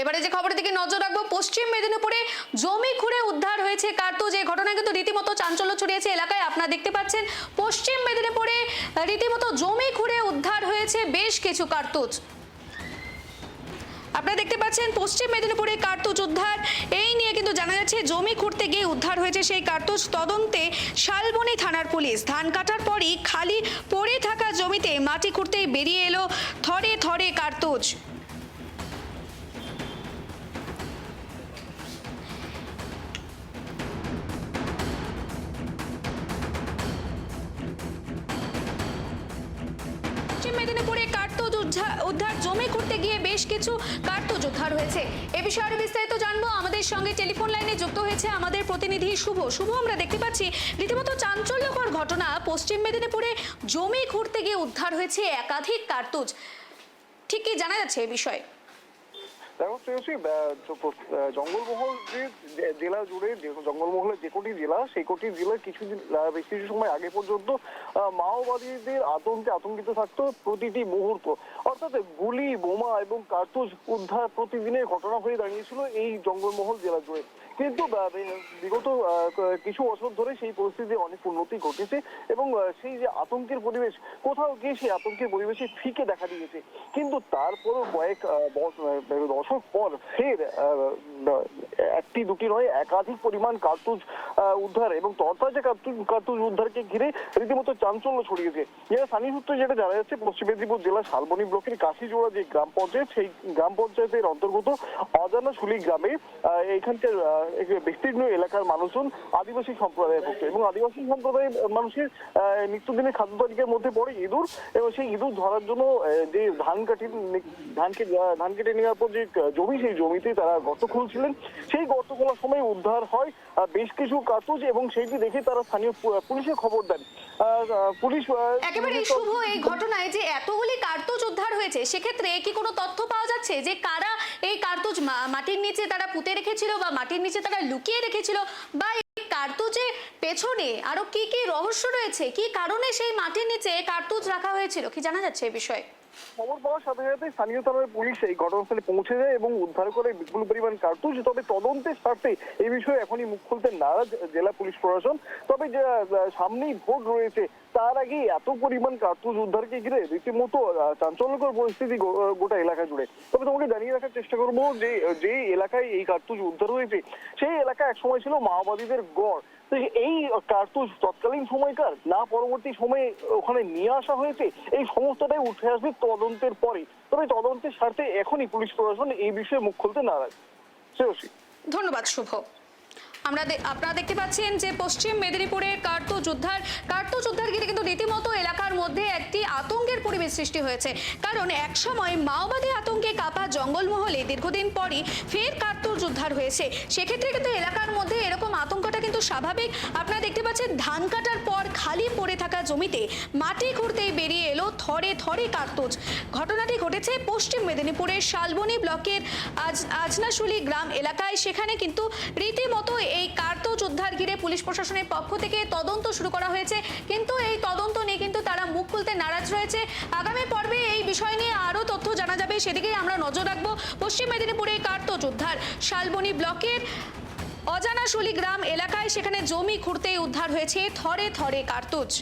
এবারে যে খবরের দিকে নজর রাখবো, পশ্চিম মেদিনীপুরে জমি খুঁড়ে উদ্ধার হয়েছে কার্তুজ। এই ঘটনায় কিন্তু রীতিমতো চাঞ্চল্য ছড়িয়েছে এলাকায়। আপনারা দেখতে পাচ্ছেন পশ্চিম মেদিনীপুরে রীতিমতো জমি খুঁড়ে উদ্ধার হয়েছে বেশ কিছু কার্তুজ। আপনারা দেখতে পাচ্ছেন পশ্চিম মেদিনীপুরে কার্তুজ উদ্ধার। এই নিয়ে কিন্তু জানা যাচ্ছে জমি খুঁড়তে গিয়ে উদ্ধার হয়েছে সেই কার্তুজ। তদন্তে শালবনী থানার পুলিশ। ধান কাটার পরই খালি পড়ে থাকা জমিতে মাটি খুঁড়তেই বেরিয়ে এলো থরে থরে কার্তুজ। পশ্চিম মেদিনীপুরে কার্তুজ উদ্ধার। জমি খুঁড়তে গিয়ে বেশ কিছু কার্তুজ উদ্ধার হয়েছে। এ বিষয়ে আরো বিস্তারিত জানবো। আমাদের সঙ্গে টেলিফোন লাইনে যুক্ত হয়েছে আমাদের প্রতিনিধি শুভ। আমরা দেখতে পাচ্ছি রীতিমতো চাঞ্চল্যকর ঘটনা। পশ্চিম মেদিনীপুরে জমি খুঁড়তে গিয়ে উদ্ধার হয়েছে একাধিক কার্তুজ। ঠিক কি জানা যাচ্ছে এই বিষয়ে? দেখো শ্রেয়সী, জঙ্গলমহল যে জেলা জুড়ে জঙ্গলমহলের যে কটি জেলা, সেই কটি জেলার বেশ কিছু সময় আগে পর্যন্ত মাওবাদীদের আতঙ্কিত থাকতো প্রতিটি মুহূর্ত। অর্থাৎ গুলি, বোমা এবং কার্তুজ উদ্ধার প্রতিদিনের ঘটনা হয়ে দাঁড়িয়েছিল এই জঙ্গলমহল জেলা জুড়ে। কিন্তু বিগত কিছু বছর ধরে সেই পরিস্থিতির অনেক উন্নতি ঘটেছে এবং সেই যে আতঙ্কের পরিবেশ, কোথাও গিয়ে সেই আতঙ্কের পরিবেশে ফিকে দেখা দিয়েছে। কিন্তু তারপরও কয়েক দশক পর ফের একটি দুটি নয় একাধিক পরিমাণ কার্তুজ উদ্ধার এবং তরতাজা কার্তুজ উদ্ধারকে ঘিরে রীতিমতো চাঞ্চল্য ছড়িয়েছে। যেটা স্থানীয় সূত্রে যেটা জানা যাচ্ছে, পশ্চিম মেদিনীপুর জেলার শালবনী ব্লকের কাশিজোড়া যে গ্রাম পঞ্চায়েত, সেই গ্রাম পঞ্চায়েতের অন্তর্গত অজানাশুলি গ্রামে এখানকার বিস্তীর্ণ এলাকার মানুষজন আদিবাসী সম্প্রদায়ের পক্ষে এবং আদিবাসী সম্প্রদায়ের মানুষের নিত্যদিনের খাদ্য তালিকার মধ্যে পড়ে ইঁদুর। এবং সেই ইঁদুর ধরার জন্য যে ধান কেটে নেওয়ার পর যে জমি, সেই জমিতে তারা গর্ত খুলছিলেন। সেই গর্ত খোলার সময় উদ্ধার হয় বেশ কিছু কার্তুজ এবং সেইটি দেখে তারা স্থানীয় পুলিশে খবর দেন। পুলিশ একেবারে শুভ, এই ঘটনায় যে এতগুলি কার্তুজ উদ্ধার হয়েছে, সেক্ষেত্রে কি কোনো তথ্য পাওয়া যাচ্ছে যে কারা এই কার্তুজ মাটির নিচে তারা পুঁতে রেখেছিল বা মাটির নিচে তারা লুকিয়ে রেখেছিল, বা এই কার্তুজের পেছনে আরো কি কি রহস্য রয়েছে, কি কারণে সেই মাটির নিচে কার্তুজ রাখা হয়েছিল, কি জানা যাচ্ছে এই বিষয়ে? খবর পাওয়ার সাথে সাথে স্থানীয় থানার পুলিশ এই ঘটনাস্থলে পৌঁছে যায় এবং উদ্ধার করে বিপুল পরিমাণ কার্তুজ। তবে তদন্তের স্বার্থে এই বিষয়ে এখনই মুখ খুলতে নারাজ জেলা পুলিশ প্রশাসন। তবে যে সামনেই ভোট রয়েছে, তার আগে এত পরিমাণ কার্তুজ উদ্ধারকে ঘিরে রীতিমতো চাঞ্চল্যকর পরিস্থিতি গোটা এলাকা জুড়ে। তবে তোমাকে জানিয়ে রাখার চেষ্টা করবো যে যে এলাকায় এই কার্তুজ উদ্ধার হয়েছে, সেই এলাকা একসময় ছিল মাওবাদীদের গড়। এই কার্তুজ তৎকালীন সময়কার না পরবর্তী সময়ে ওখানে নিয়ে আসা হয়েছে, এই সমস্তটাই উঠে আসবে তদন্তের পরে। তবে তদন্তের স্বার্থে এখনই পুলিশ প্রশাসন এই বিষয়ে মুখ খুলতে নারাজ। ধন্যবাদ শুভ। আপনারা দেখতে পাচ্ছেন যে পশ্চিম মেদিনীপুরে কার্তুজ উদ্ধার ঘিরে কিন্তু রীতিমতো এলাকার মধ্যে একটি আতঙ্কের পরিবেশ সৃষ্টি হয়েছে। কারণ একসময় মাওবাদী আতঙ্কে কাঁপা জঙ্গলমহলে দীর্ঘদিন পরই ফের কার্তুজ উদ্ধার হয়েছে। সেক্ষেত্রে কিন্তু এলাকার মধ্যে এরকম আতঙ্কটা কিন্তু স্বাভাবিক। আপনারা দেখতে পাচ্ছেন ধান কাটার পর খালি পড়ে থাকা জমিতে মাটি খুঁড়তেই বেরিয়ে এলো থরে থরে কার্তুজ। ঘটনাটি ঘটেছে পশ্চিম মেদিনীপুরের শালবনী ব্লকের আজনাশুলি গ্রাম এলাকায়। সেখানে কিন্তু রীতিমতো এই কার্তুজ উদ্ধার ঘিরে পুলিশ প্রশাসনের পক্ষ থেকে তদন্ত শুরু করা হয়েছে, কিন্তু এই তদন্ত নিয়ে কিন্তু তারা মুখ খুলতে নারাজ রয়েছে। আগামী পর্বে এই বিষয় নিয়ে আরো তথ্য জানা যাবে, সেদিকেই আমরা নজর রাখবো। পশ্চিম মেদিনীপুরে কার্তুজ উদ্ধার শালবনী ব্লকের অজানাশুলি গ্রাম এলাকায়, সেখানে জমি খুঁড়তেই উদ্ধার হয়েছে থরে থরে কার্তুজ।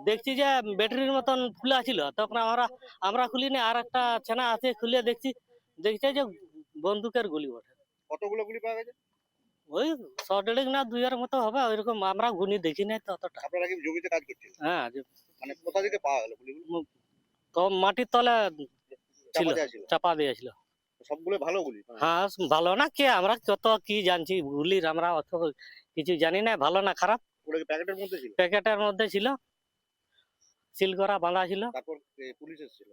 দেখছি যে ব্যাটারির মতন খোলা ছিল, তখন আমরা খুলিনি, আর একটা ছেনা আছে খুলে দেখছি যে বন্দুকের গুলি ওঠে। কতগুলো গুলি পাওয়া গেছে? ওই 100 না 2-এর মতো হবে, ওইরকম আমরা গুনি দেখি নাই তো অতটা। আপনারা কি জমিতে কাজ করছেন? হ্যাঁ, মানে কোথা থেকে পাওয়া গেল গুলিগুলো? তো মাটির তলে ছিল, চাপা দিয়েছিল। সবগুলো ভালো গুলি? হ্যাঁ, ভালো না কে, আমরা কত কি জানছি গুলির, আমরা অত কিছু জানি না ভালো না খারাপ। ওটা কি প্যাকেটের মধ্যে ছিল? প্যাকেটের মধ্যে ছিল, সিল করা বাঁধা ছিল। তারপর পুলিশ এসেছিল?